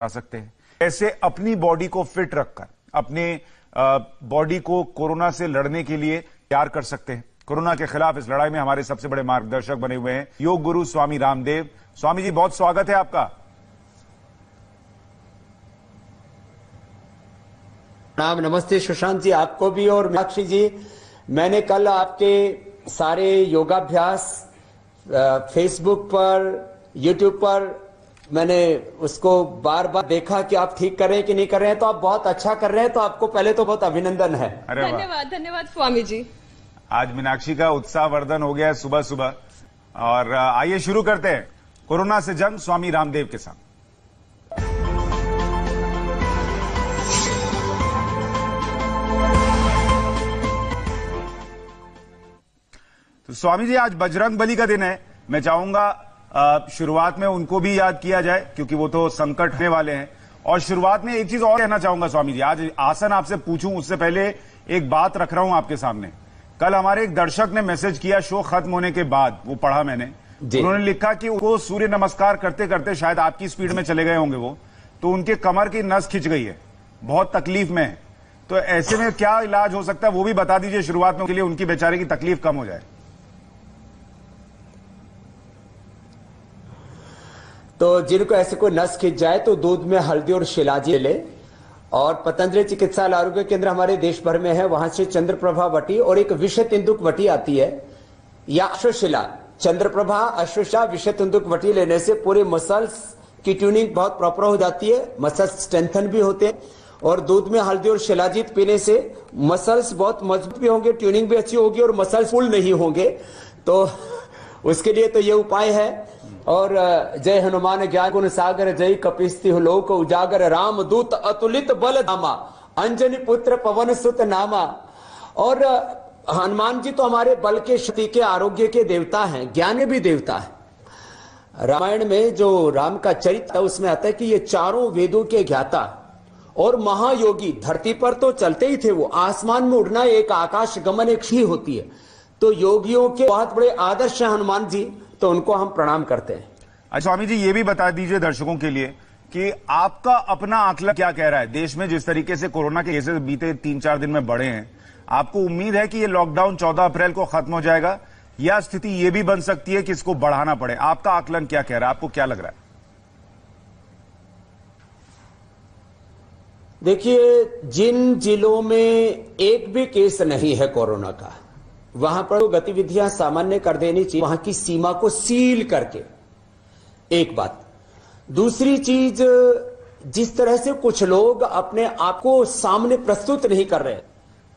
आ सकते हैं। ऐसे अपनी बॉडी को फिट रखकर अपने बॉडी को कोरोना से लड़ने के लिए तैयार कर सकते हैं। कोरोना के खिलाफ इस लड़ाई में हमारे सबसे बड़े मार्गदर्शक बने हुए हैं योग गुरु स्वामी रामदेव। स्वामी जी, बहुत स्वागत है आपका। प्रणाम, नमस्ते सुशांत जी, आपको भी और मीनाक्षी जी। मैंने कल आपके सारे योगाभ्यास फेसबुक पर, यूट्यूब पर मैंने उसको बार बार देखा कि आप ठीक कर रहे हैं कि नहीं कर रहे हैं। तो आप बहुत अच्छा कर रहे हैं, तो आपको पहले तो बहुत अभिनंदन है। धन्यवाद धन्यवाद स्वामी जी। आज मीनाक्षी का उत्साहवर्धन हो गया है सुबह सुबह। और आइए शुरू करते हैं कोरोना से जंग स्वामी रामदेव के साथ। तो स्वामी जी, आज बजरंग बली का दिन है। मैं चाहूंगा शुरुआत में उनको भी याद किया जाए क्योंकि वो तो संकट होने वाले हैं। और शुरुआत में एक चीज और कहना चाहूंगा स्वामी जी, आज आसन आपसे पूछूं उससे पहले एक बात रख रहा हूं आपके सामने। कल हमारे एक दर्शक ने मैसेज किया शो खत्म होने के बाद, वो पढ़ा मैंने। उन्होंने लिखा कि वो सूर्य नमस्कार करते करते शायद आपकी स्पीड में चले गए होंगे वो, तो उनके कमर की नस खिंच गई है, बहुत तकलीफ में है। तो ऐसे में क्या इलाज हो सकता है वो भी बता दीजिए शुरुआत में, के लिए उनकी बेचारे की तकलीफ कम हो जाए। तो जिनको ऐसे कोई नस खिंच जाए तो दूध में हल्दी और शिलाजी ले। और पतंजलि चिकित्सालय आरोग्य केंद्र हमारे देश भर में है, वहां से चंद्रप्रभा वटी और एक विषय तेंदुक वटी आती है, या अश्वशिला। चंद्रप्रभा, अश्वशिला, विषय तेंदुक वटी लेने से पूरे मसल्स की ट्यूनिंग बहुत प्रॉपर हो जाती है, मसल्स स्ट्रेंथन भी होते हैं। और दूध में हल्दी और शिलाजीत पीने से मसल्स बहुत मजबूत भी होंगे, ट्यूनिंग भी अच्छी होगी और मसल्स फुल नहीं होंगे। तो उसके लिए तो ये उपाय है। और जय हनुमान ज्ञान गुण सागर, जय कपिस्ति लोक उजागर, राम दूत अतुलित बल धामा, अंजनी पुत्र पवन सुत नामा। और हनुमान जी तो हमारे बल के, शक्ति के, आरोग्य के देवता हैं, ज्ञान भी देवता है। रामायण में जो राम का चरित्र है उसमें आता है कि ये चारों वेदों के ज्ञाता और महायोगी, धरती पर तो चलते ही थे वो, आसमान में उड़ना एक आकाश गमन एक ही होती है। तो योगियों के बहुत बड़े आदर्श हैं हनुमान जी, तो उनको हम प्रणाम करते हैं। अच्छा स्वामी जी, ये भी बता दीजिए दर्शकों के लिए कि आपका अपना आंकलन क्या कह रहा है। देश में जिस तरीके से कोरोना के केसेस बीते 3-4 दिन में बढ़े हैं, आपको उम्मीद है कि ये लॉकडाउन 14 अप्रैल को खत्म हो जाएगा, या स्थिति ये भी बन सकती है कि इसको बढ़ाना पड़े? आपका आकलन क्या कह रहा है, आपको क्या लग रहा है? देखिए, जिन जिलों में एक भी केस नहीं है कोरोना का, वहां पर गतिविधियां सामान्य कर देनी चाहिए, वहां की सीमा को सील करके। एक बात। दूसरी चीज, जिस तरह से कुछ लोग अपने आप को सामने प्रस्तुत नहीं कर रहे,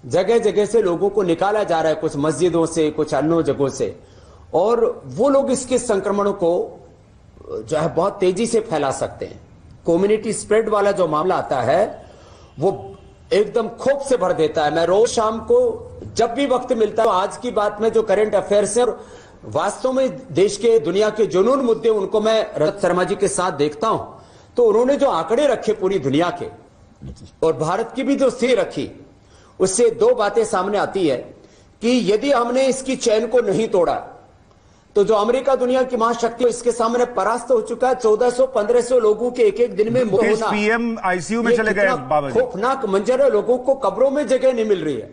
जगह जगह से लोगों को निकाला जा रहा है, कुछ मस्जिदों से, कुछ अन्य जगहों से, और वो लोग इसके संक्रमण को जो है बहुत तेजी से फैला सकते हैं। कम्युनिटी स्प्रेड वाला जो मामला आता है वो एकदम खोप से भर देता है। मैं रोज शाम को जब भी वक्त मिलता है, आज की बात में जो करंट अफेयर्स है, वास्तव में देश के, दुनिया के जुनून मुद्दे, उनको मैं रजत शर्मा जी के साथ देखता हूं। तो उन्होंने जो आंकड़े रखे पूरी दुनिया के और भारत की भी जो स्थिति रखी, उससे दो बातें सामने आती है कि यदि हमने इसकी चैन को नहीं तोड़ा तो जो अमेरिका दुनिया की महाशक्ति इसके सामने परास्त हो चुका है। 1400-1500 लोगों के एक दिन में होना, पीएम आईसीयू में चले गए बाबा जी। खौफनाक मंजर है, लोगों को कब्रों में जगह नहीं मिल रही है।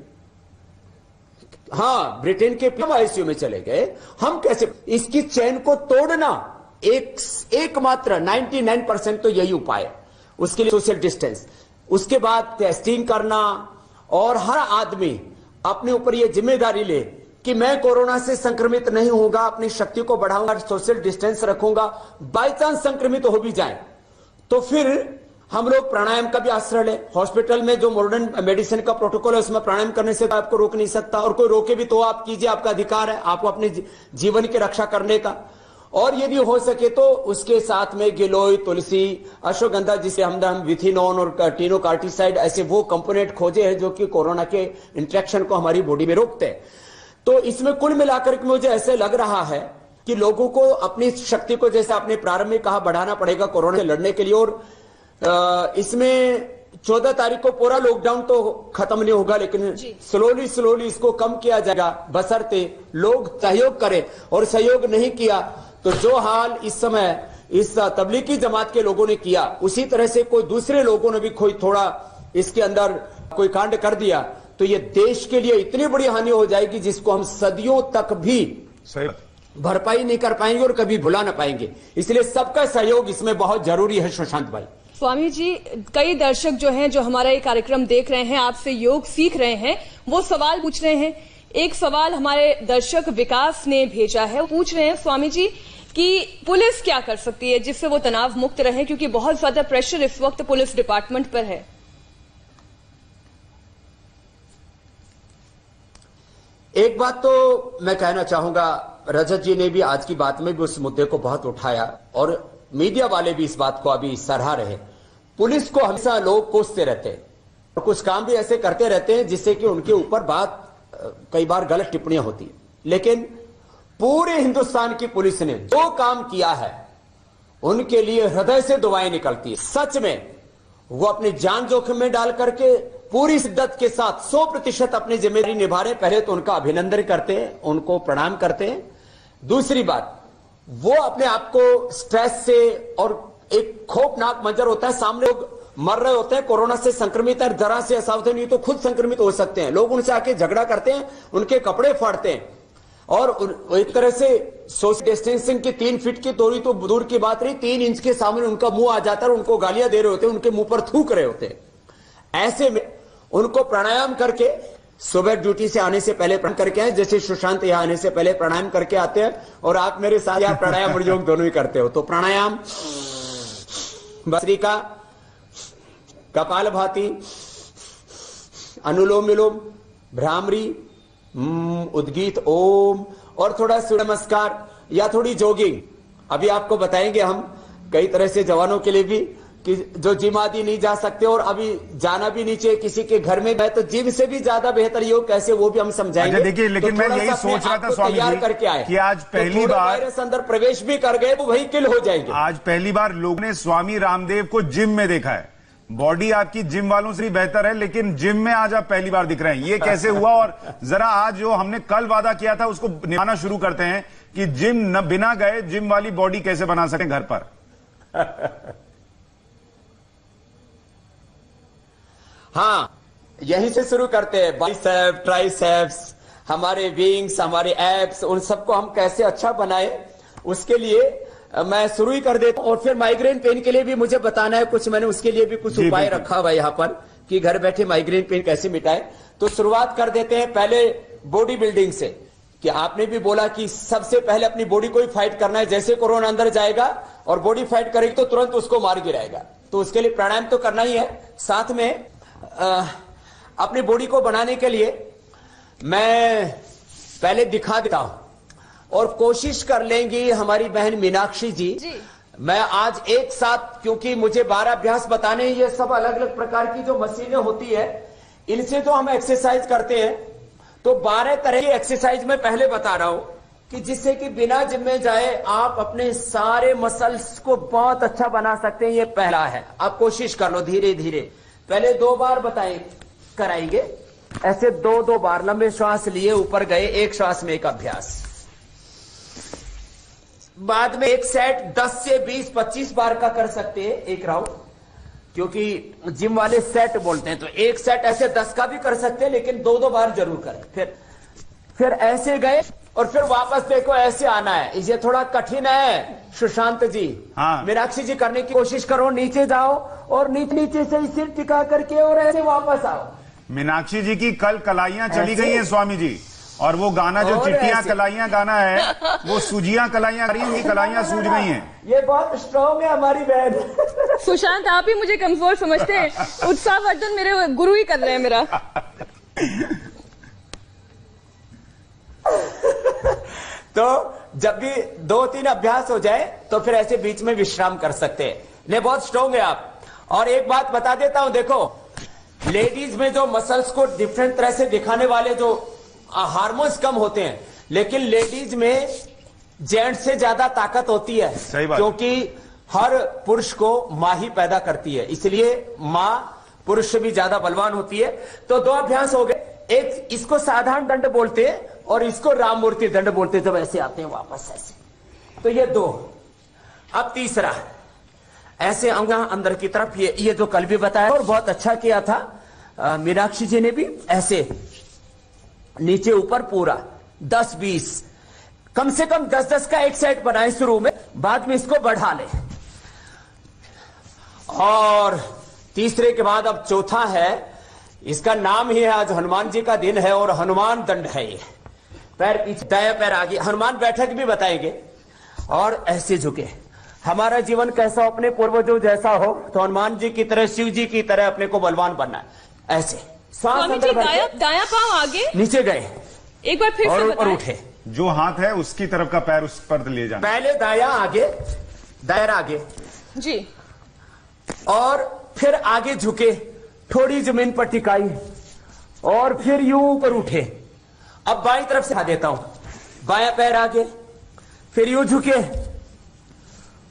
हाँ, ब्रिटेन के पीएम आईसीयू में चले गए। हम कैसे इसकी चैन को तोड़ना, एकमात्र 99% तो यही उपाय है। उसके लिए सोशल डिस्टेंस, उसके बाद टेस्टिंग करना, और हर आदमी अपने ऊपर यह जिम्मेदारी ले कि मैं कोरोना से संक्रमित नहीं होगा, अपनी शक्ति को बढ़ाऊंगा, सोशल डिस्टेंस रखूंगा। बाई चांस संक्रमित हो भी जाए तो फिर हम लोग प्राणायाम का भी आश्रय लें। हॉस्पिटल में जो मॉडर्न मेडिसिन का प्रोटोकॉल है उसमें प्राणायाम करने से तो आपको रोक नहीं सकता, और कोई रोके भी तो आप कीजिए, आपका अधिकार है आपको अपने जीवन की रक्षा करने का। और यदि हो सके तो उसके साथ में गिलोय, तुलसी, अश्वगंधा, जिसे हम विथिनोन और टीनोकार्टिसाइड, ऐसे वो कंपोनेंट खोजे हैं जो कि कोरोना के इंट्रैक्शन को हमारी बॉडी में रोकते हैं। तो इसमें कुल मिलाकर के मुझे ऐसे लग रहा है कि लोगों को अपनी शक्ति को, जैसे आपने प्रारंभ में कहा, बढ़ाना पड़ेगा कोरोना से लड़ने के लिए। और इसमें 14 तारीख को पूरा लॉकडाउन तो खत्म नहीं होगा, लेकिन स्लोली इसको कम किया जाएगा, बशर्ते लोग सहयोग करें। और सहयोग नहीं किया तो जो हाल इस समय इस तबलीगी जमात के लोगों ने किया, उसी तरह से कोई दूसरे लोगों ने भी कोई थोड़ा इसके अंदर कोई कांड कर दिया, तो ये देश के लिए इतनी बड़ी हानि हो जाएगी जिसको हम सदियों तक भी सही भरपाई नहीं कर पाएंगे और कभी भुला ना पाएंगे। इसलिए सबका सहयोग इसमें बहुत जरूरी है। सुशांत भाई, स्वामी जी, कई दर्शक जो हैं, जो हमारा ये कार्यक्रम देख रहे हैं, आपसे योग सीख रहे हैं, वो सवाल पूछ रहे हैं। एक सवाल हमारे दर्शक विकास ने भेजा है, वो पूछ रहे हैं स्वामी जी कि पुलिस क्या कर सकती है जिससे वो तनाव मुक्त रहे, क्योंकि बहुत ज्यादा प्रेशर इस वक्त पुलिस डिपार्टमेंट पर है। एक बात तो मैं कहना चाहूंगा, रजत जी ने भी आज की बात में भी उस मुद्दे को बहुत उठाया और मीडिया वाले भी इस बात को अभी सराह रहे। पुलिस को हमेशा लोग कोसते रहते हैं और कुछ काम भी ऐसे करते रहते हैं जिससे कि उनके ऊपर बात कई बार गलत टिप्पणियां होती है, लेकिन पूरे हिंदुस्तान की पुलिस ने जो काम किया है उनके लिए हृदय से दुआएं निकलती है। सच में वो अपनी जान जोखिम में डाल करके पूरी शिद्दत के साथ 100% अपनी जिम्मेदारी निभा रहे। पहले तो उनका अभिनंदन करते हैं, उनको प्रणाम करते हैं। दूसरी बात, वो अपने आप को स्ट्रेस से, और एक खौफनाक मंजर होता है, सामने लोग मर रहे होते हैं, कोरोना से संक्रमित है, जरा से असावधानी तो खुद संक्रमित हो सकते हैं, लोग उनसे आके झगड़ा करते हैं, उनके कपड़े फाड़ते हैं और एक तरह से सोशल डिस्टेंसिंग की 3 फीट की दूरी तो दूर की बात रही, 3 इंच के सामने उनका मुंह आ जाता है, उनको गालियां दे रहे होते हैं, उनके मुंह पर थूक रहे होते हैं। ऐसे में उनको प्राणायाम करके, सुबह ड्यूटी से आने से पहले प्राणायाम करके आए, जैसे सुशांत यहाँ आने से पहले प्राणायाम करके आते हैं और आप मेरे साथ यहाँ प्राणायाम और योग दोनों ही करते हो, तो प्राणायाम, भस्त्रिका, कपालभाति, अनुलोम विलोम, भ्रामरी, उद्गीत, ओम, और थोड़ा सूर्य नमस्कार या थोड़ी जॉगिंग। अभी आपको बताएंगे हम कई तरह से जवानों के लिए भी कि जो जिम आदि नहीं जा सकते और अभी जाना भी नहीं चाहिए, किसी के घर में गए तो जिम से भी ज्यादा बेहतर योग कैसे, वो भी हम समझाएंगे। अच्छा देखिए, लेकिन तो मैं यही सोच रहा था स्वामी जी करके आए कि आज पहली तो बार वायरस अंदर प्रवेश भी कर गए, वो वही किल हो जाएंगे। आज पहली बार लोगों ने स्वामी रामदेव को जिम में देखा है। बॉडी आपकी जिम वालों से भी बेहतर है, लेकिन जिम में आज आप पहली बार दिख रहे हैं, ये कैसे हुआ? और जरा आज जो हमने कल वादा किया था उसको निभाना शुरू करते हैं कि जिम न बिना गए जिम वाली बॉडी कैसे बना सकें घर पर। हाँ, यहीं से शुरू करते हैं। बाइसेप, ट्राइसेप्स, हमारे विंग्स, हमारे एब्स, उन सबको हम कैसे अच्छा बनाए, उसके लिए मैं शुरू ही कर देता हूं। और फिर माइग्रेन पेन के लिए भी मुझे बताना है कुछ, मैंने उसके लिए भी कुछ उपाय रखा हुआ है यहाँ पर कि घर बैठे माइग्रेन पेन कैसे मिटाए। तो शुरुआत कर देते हैं पहले बॉडी बिल्डिंग से, कि आपने भी बोला कि सबसे पहले अपनी बॉडी को ही फाइट करना है। जैसे कोरोना अंदर जाएगा और बॉडी फाइट करेगी तो तुरंत उसको मार गिराएगा, तो उसके लिए प्राणायाम तो करना ही है। साथ में अपनी बॉडी को बनाने के लिए मैं पहले दिखा देता हूं और कोशिश कर लेंगी हमारी बहन मीनाक्षी जी। मैं आज एक साथ, क्योंकि मुझे 12 अभ्यास बताने, ये सब अलग अलग प्रकार की जो मशीनें होती है इनसे तो हम एक्सरसाइज करते हैं, तो 12 तरह की एक्सरसाइज मैं पहले बता रहा हूं कि जिससे कि बिना जिम में जाए आप अपने सारे मसल्स को बहुत अच्छा बना सकते हैं। ये पहला है, आप कोशिश कर लो धीरे धीरे। पहले 2 बार कराएंगे, ऐसे 2-2 बार लंबे श्वास लिए ऊपर गए, एक श्वास में एक अभ्यास। बाद में एक सेट 10 से 20-25 बार का कर सकते हैं, एक राउंड, क्योंकि जिम वाले सेट बोलते हैं, तो एक सेट ऐसे 10 का भी कर सकते हैं, लेकिन 2-2 बार जरूर करें। फिर ऐसे गए और फिर वापस देखो ऐसे आना है। ये थोड़ा कठिन है सुशांत जी। हाँ। मीनाक्षी जी करने की कोशिश करो, नीचे जाओ और नीचे से सिर टिका करके और ऐसे वापस आओ। मीनाक्षी जी की कल कलाइयां चली गई हैं स्वामी जी, और वो गाना जो चिट्टियां कलाइयां गाना है, वो सूजियां कलाइयां आ रही हैं, उनकी कलाइयां सूज गई हैं। ये बहुत स्ट्रॉन्ग है हमारी बहन। सुशांत, आप ही मुझे कमजोर समझते हैं, उत्साहवर्धन मेरे गुरु ही कर रहे हैं मेरा। तो जब भी 2-3 अभ्यास हो जाए तो फिर ऐसे बीच में विश्राम कर सकते हैं। नहीं, बहुत स्ट्रॉन्ग है आप। और एक बात बता देता हूं, देखो लेडीज में जो मसल्स को डिफरेंट तरह से दिखाने वाले जो हार्मोन्स कम होते हैं, लेकिन लेडीज में जेंट्स से ज्यादा ताकत होती है। सही बात। क्योंकि हर पुरुष को मां ही पैदा करती है, इसलिए मां पुरुष से भी ज्यादा बलवान होती है। तो 2 अभ्यास हो गए, एक इसको साधारण दंड बोलते हैं और इसको राममूर्ति दंड बोलते हैं, जब ऐसे आते हैं वापस ऐसे। तो ये 2। अब तीसरा, ऐसे अंगा अंदर की तरफ, ये तो कल भी बताया और बहुत अच्छा किया था मीनाक्षी जी ने भी। ऐसे नीचे ऊपर पूरा 10-20, कम से कम 10-10 का एक सेट बनाए शुरू में, बाद में इसको बढ़ा ले। और तीसरे के बाद अब चौथा है, इसका नाम ही है, आज हनुमान जी का दिन है और हनुमान दंड है ये। पैर पीछे, दाया पैर आगे, हनुमान बैठक भी बताएंगे। और ऐसे झुके, हमारा जीवन कैसा हो, अपने पूर्वजों जैसा हो, तो हनुमान जी की तरह, शिव जी की तरह अपने को बलवान बनना है। ऐसे श्वास स्वामी अंदर जी, भर के, दायां पांव आगे, नीचे गए एक बार फिर और से ऊपर बताएं। उठे। जो हाथ है उसकी तरफ का पैर उस पर ले जाना। पहले दाया आगे, दायरा आगे, जी, और फिर आगे झुके, थोड़ी जमीन पर टिकाई, और फिर यूं ऊपर उठे। अब बाईं तरफ से देता हूं, बायां पैर आगे, फिर यूं झुके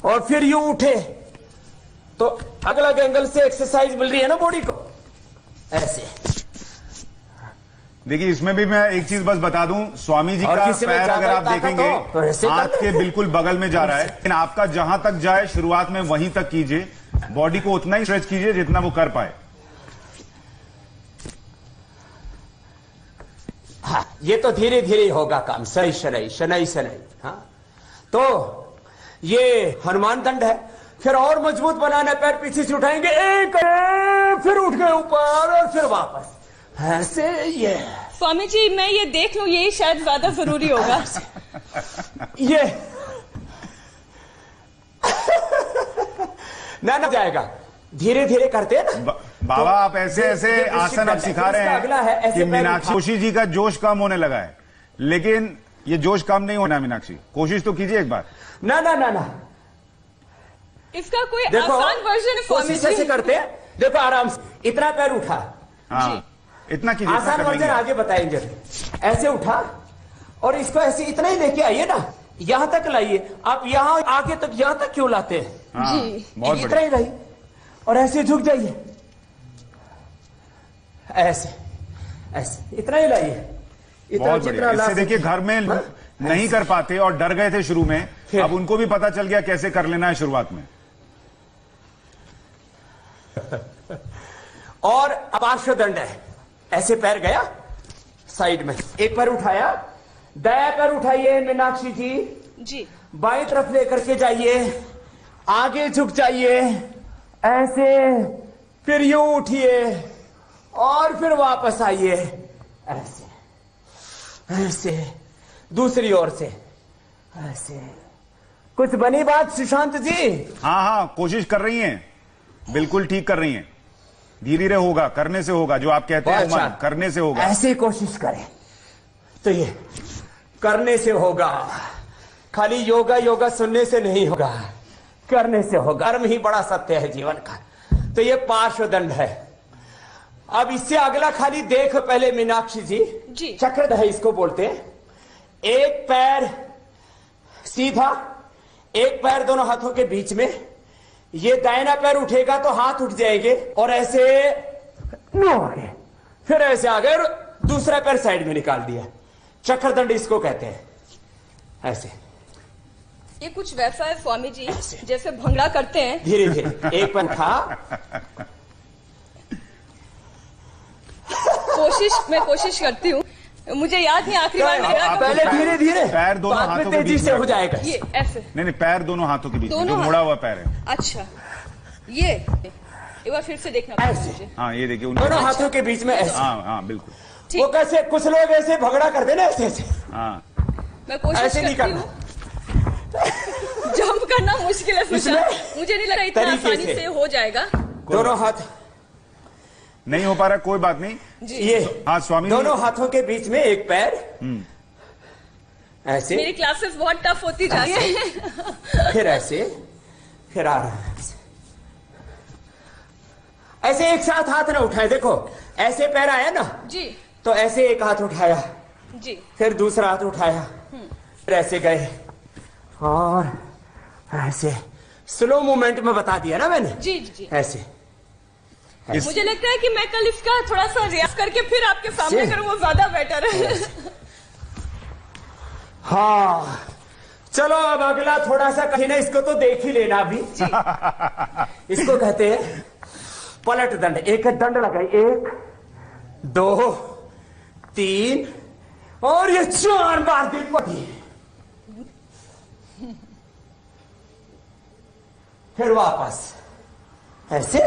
और फिर यूं उठे। तो अलग अलग एंगल से एक्सरसाइज मिल रही है ना बॉडी को। ऐसे देखिए, इसमें भी मैं एक चीज बस बता दूं, स्वामी जी और का किसी में पैर ज्यादा अगर आप ताकत देखेंगे हो तो ऐसे हाथ करते के बिल्कुल बगल में जा रहा है, लेकिन आपका जहां तक जाए शुरुआत में वहीं तक कीजिए, बॉडी को उतना ही स्ट्रेच कीजिए जितना वो कर पाए। हाँ, ये तो धीरे धीरे होगा काम, सही शनई शनई शनई। हाँ, तो ये हनुमान दंड है। फिर और मजबूत बनाना, पैर पीछे से उठाएंगे, एक फिर उठ गए ऊपर और फिर वापस, ऐसे। ये स्वामी जी, मैं ये देख लूं, यही शायद ज्यादा जरूरी होगा। ये ना जाएगा, धीरे धीरे करते हैं ना। बाबा, आप ऐसे ऐसे आसन अब सिखा रहे हैं कि मीनाक्षी जी का जोश कम होने लगा है, लेकिन ये जोश कम नहीं होना। मीनाक्षी, कोशिश तो कीजिए एक बार। ना ना ना ना, इसका कोई देखो आसान वर्जन है स्वामी कोशिश ऐसे जी। करते हैं, देखो आराम से, इतना पैर उठा, हाँ, इतना कीजिए। इतना आसान कर वर्जन लेंगे। आगे बताएंगे। ऐसे उठा और इसको ऐसे इतना ही लेके आइए ना, यहां तक लाइए। आप यहां आगे तक, यहां तक क्यों लाते हैं? हाँ, जी। बहुत इतना बढ़िया। ही रही, और ऐसे झुक जाइए, ऐसे ऐसे, इतना ही लाइए। इतना बहुत जितना बढ़िया। ला इससे देखिए, सके। घर में नहीं कर पाते और डर गए थे शुरू में, फिर? अब उनको भी पता चल गया कैसे कर लेना है शुरुआत में। और पार्श्वदंड है, ऐसे पैर गया साइड में, एक पैर उठाया, दाया पैर उठाइए मीनाक्षी जी, जी, बाईं तरफ लेकर के जाइए, आगे झुक जाइए, ऐसे, फिर यूं उठिए और फिर वापस आइए, ऐसे ऐसे, दूसरी ओर से ऐसे। कुछ बनी बात सुशांत जी? हाँ हाँ, कोशिश कर रही हैं, बिल्कुल ठीक कर रही हैं। धीरे धीरे होगा, करने से होगा, जो आप कहते हैं अच्छा, उमर, करने से होगा। ऐसे कोशिश करें तो ये करने से होगा, खाली योगा योगा सुनने से नहीं होगा, करने से होगा। कर्म ही बड़ा सत्य है जीवन का। तो ये पार्श्वदंड है। अब इससे अगला खाली देख पहले मीनाक्षी जी, जी। चक्र है इसको बोलते हैं। एक पैर सीधा, एक पैर दोनों हाथों के बीच में, ये दाहिना पैर उठेगा तो हाथ उठ जाएंगे और ऐसे नो आगे, फिर ऐसे आगे और दूसरा पैर साइड में निकाल दिया। चक्रदंड इसको कहते हैं। ऐसे ये कुछ वैसा है स्वामी जी जैसे भंगड़ा करते हैं। धीरे धीरे, एक पैर उठा, मैं कोशिश करती हूँ, मुझे याद नहीं आखिरी बार मेरा कब- पहले धीरे धीरे, पैर दोनों बाद में हाथों के तेजी बीच से में हो जाएगा। ये ऐसे, नहीं, पैर दोनों हाथों के बीच में, दोनों जो हाथ- मुड़ा हुआ पैर है। अच्छा, ये एक बार फिर से देखना पड़ेगा ऐसे। मुझे। हाँ, ये देखिए उनके। दोनों हाथों के बीच में ऐसे। हाँ हाँ, बिल्कुल। ठीक। वो कैसे, कुछ लोग ऐसे भगड़ा करते ना, ऐसे ऐसे, हाँ, मैं कोशिश ऐसे नहीं करती करना। हूँ। जंप करना मुश्किल है सुशांत, मुझे नहीं लगा इतना तरीके आसानी से। से हो जाएगा। दोनों हाथ नहीं हो पा रहा, कोई बात नहीं। ये, हाँ स्वामी जी। दोनों हाथों के बीच में एक पैर ऐसे, मेरी क्लासेस बहुत टफ होती जा रही है। फिर ऐसे, फिर आ रहा है ऐसे। एक साथ हाथ ना उठाए, देखो ऐसे पैर आया ना, जी तो ऐसे एक हाथ उठाया, जी, फिर दूसरा हाथ उठाया, फिर ऐसे गए और ऐसे। स्लो मूवमेंट में बता दिया ना मैंने। जी जी। ऐसे मुझे लगता है कि मैं कल इसका थोड़ा सा रियाज करके फिर आपके सामने से- करूँ, वो ज्यादा बेटर है। हाँ, चलो अब अगला थोड़ा सा कठिन है, इसको तो देख ही लेना अभी। इसको कहते हैं पलट दंड। एक दंड लगाई, 1 2 3 और ये 4 बार दिल पड़ी। फिर वापस ऐसे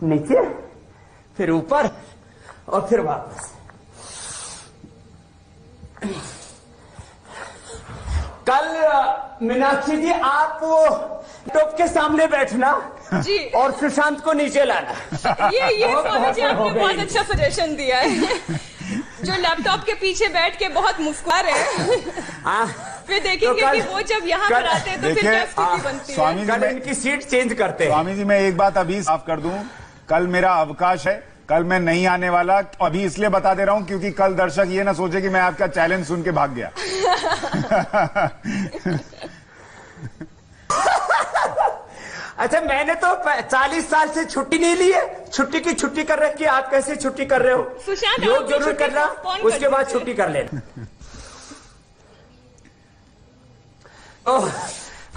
नीचे, फिर ऊपर और फिर वापस। कल मीनाक्षी जी आप वो टॉप के सामने बैठना जी, और सुशांत को नीचे लाना। ये स्वामी जी आपने हो गई। बहुत अच्छा सजेशन दिया है। जो लैपटॉप के पीछे बैठ के बहुत मुस्कुरा रहे हैं, फिर देखेंगे तो कि वो जब यहाँ पर आते हैं तो फिर देखिए, क्या स्थिति बनती है। स्वामी जी कल मैं इनकी सीट चेंज करते हैं। स्वामी जी मैं एक बात अभी साफ कर दूं, कल मेरा अवकाश है, कल मैं नहीं आने वाला। अभी इसलिए बता दे रहा हूं क्योंकि कल दर्शक ये ना सोचे कि मैं आपका चैलेंज सुन के भाग गया। अच्छा, मैंने तो 40 साल से छुट्टी नहीं ली है। छुट्टी की छुट्टी कर रखी है, आप कैसे छुट्टी कर रहे हो? सुशांत, योग आप भी जरूर छुट्टी करना, postpone उसके कर बाद दीजिए। छुट्टी कर लेना। तो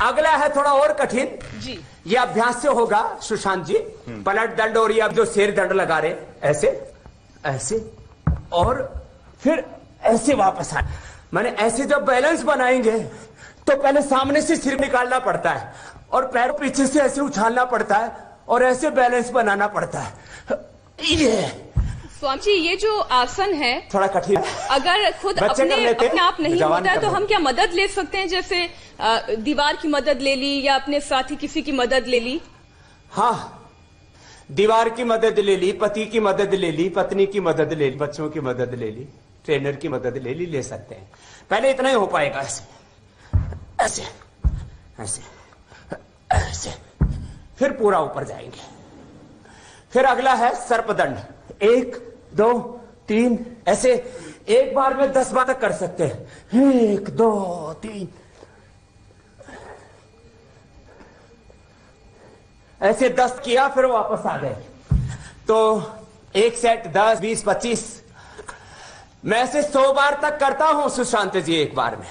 अगला है थोड़ा और कठिन जी, ये अभ्यास से होगा सुशांत जी। पलट दंड और ये अब जो शेर दंड लगा रहे, ऐसे ऐसे और फिर ऐसे वापस आए। मैंने ऐसे जब बैलेंस बनाएंगे तो पहले सामने से सिर निकालना पड़ता है और पैर पीछे से ऐसे उछालना पड़ता है और ऐसे बैलेंस बनाना पड़ता है। ये स्वामी जी ये जो आसन है थोड़ा कठिन है। अगर खुद बच्चे कर लेते हैं, अपने आप नहीं जवान होता है कर तो लेते हम क्या मदद ले सकते हैं? जैसे दीवार की मदद ले ली या अपने साथी किसी की मदद ले ली? हाँ, दीवार की मदद ले ली, पति की मदद ले ली, पत्नी की मदद ले ली, बच्चों की मदद ले ली, ट्रेनर की मदद ले ली, ले सकते हैं। पहले इतना ही हो पाएगा, ऐसे ऐसे ऐसे ऐसे, फिर पूरा ऊपर जाएंगे। फिर अगला है सर्पदंड। 1 2 3 ऐसे एक बार में 10 बार तक कर सकते हैं। 1 2 3 ऐसे 10 किया, फिर वापस आ गए। तो एक सेट 10 20 25, मैं ऐसे 100 बार तक करता हूं सुशांत जी एक बार में।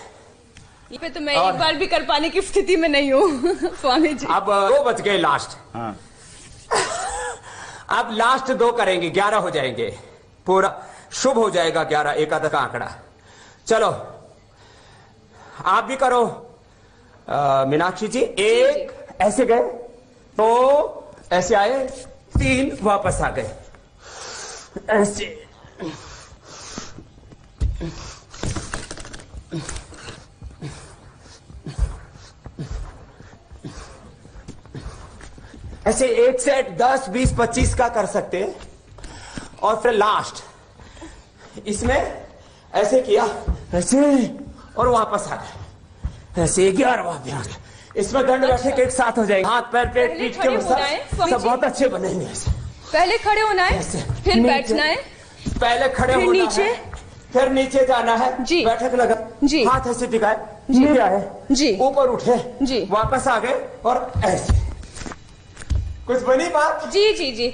ये पे तो मैं एक बार भी कर पाने की स्थिति में नहीं हूँ स्वामी जी। अब 2 बच गए लास्ट। हाँ। अब लास्ट 2 करेंगे, 11 हो जाएंगे, पूरा शुभ हो जाएगा 11 एकादश का आंकड़ा। चलो आप भी करो मीनाक्षी जी। 1 ऐसे गए, 2 ऐसे आए, 3 वापस आ गए, ऐसे ऐसे एक सेट 10 20 25 का कर सकते हैं। और फिर लास्ट इसमें ऐसे किया, ऐसे और वापस आ गए, ऐसे 11वां अभ्यास। इसमें दंड बैठे के एक साथ हो जाएंगे, हाथ पैर पेट पहले पीठ खड़े के होना है, स्वामी सब जी। बहुत अच्छे बनेंगे। ऐसे पहले खड़े होना है, ऐसे फिर नीचे, बैठना है, पहले खड़े फिर होना नीचे। है, फिर नीचे जाना है जी। बैठक लगा जी। हाथ ऐसे टिकाए, जी। नीचे आए, जी। ऊपर उठे, जी। वापस आ गए और ऐसे। कुछ बनी बात? जी जी जी,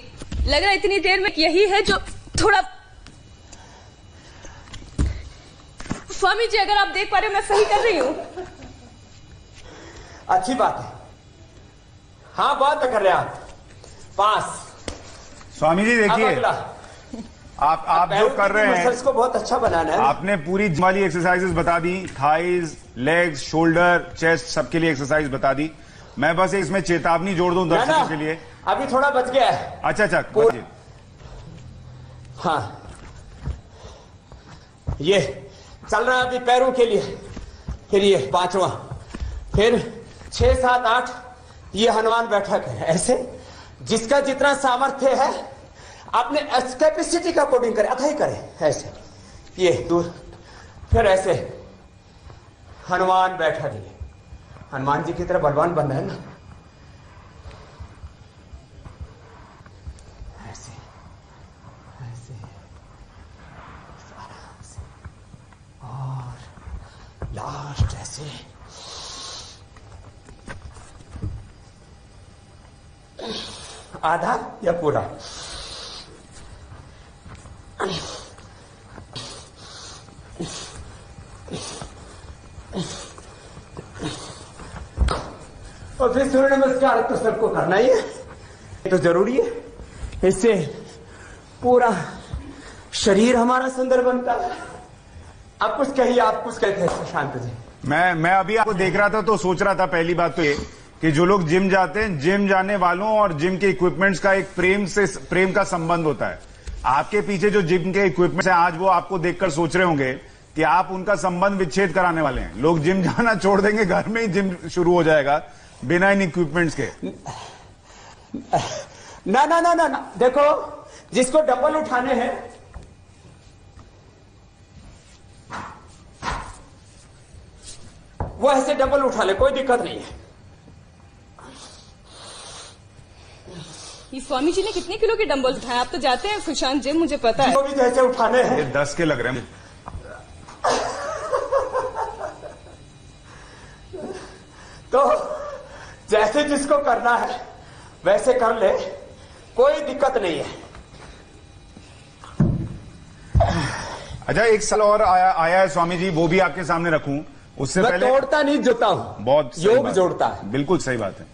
लग रहा है इतनी देर में यही है जो थोड़ा। स्वामी जी अगर आप देख पा रहे हो मैं सही कर रही हूँ? अच्छी बात है। हाँ, बात कर रहे हैं आप। पास। स्वामी जी अब देखिए, अगला आप जो कर रहे हैं, मसल्स को बहुत अच्छा बनाना है। आपने पूरी जिम वाली एक्सरसाइजेस बता दी, थाइज, लेग्स, शोल्डर, चेस्ट, सबके लिए एक्सरसाइज बता दी। मैं बस इसमें चेतावनी जोड़ दूं ना, दर्शकों ना, के लिए। अभी थोड़ा बच गया है। अच्छा, बताइए। हाँ, ये चल रहा है अभी पैरों के लिए। फिर ये 5वां, फिर 6 7 8 ये हनुमान बैठक है। ऐसे जिसका जितना सामर्थ्य है अपने कैपेसिटी का अकॉर्डिंग करे, अथाई करे। ऐसे ये दूर, फिर ऐसे हनुमान बैठक। ये हनुमान जी की तरह बलवान बनना है ना। ऐसे ऐसे आराम से, और लास्ट ऐसे। आधा या पूरा? और फिर सूर्य नमस्कार तो सबको करना ही है, ये तो जरूरी है। इससे पूरा शरीर हमारा सुंदर बनता है। आप कुछ कहिए, आप कुछ कहते हैं शांत जी। मैं अभी आपको देख रहा था तो सोच रहा था, पहली बात तो ये कि जो लोग जिम जाते हैं, जिम जाने वालों और जिम के इक्विपमेंट्स का एक प्रेम का संबंध होता है। आपके पीछे जो जिम के इक्विपमेंट्स हैं, आज वो आपको देखकर सोच रहे होंगे कि आप उनका संबंध विच्छेद कराने वाले हैं। लोग जिम जाना छोड़ देंगे, घर में ही जिम शुरू हो जाएगा बिना इन इक्विपमेंट्स के। ना ना ना ना ना, देखो जिसको डंबल उठाने हैं वो ऐसे डंबल उठा ले, कोई दिक्कत नहीं है। ये स्वामी जी ने कितने किलो के डंबल उठाए? आप तो जाते हैं सुशांत जिम, मुझे पता है। जो भी जैसे उठाने हैं, ये 10 के लग रहे हैं। तो जैसे जिसको करना है वैसे कर ले, कोई दिक्कत नहीं है। अच्छा, एक सवाल और आया है स्वामी जी, वो भी आपके सामने रखूं उससे मैं पहले। तोड़ता नहीं, जोड़ता हूं। बहुत सही योग बात। जोड़ता है। बिल्कुल सही बात है।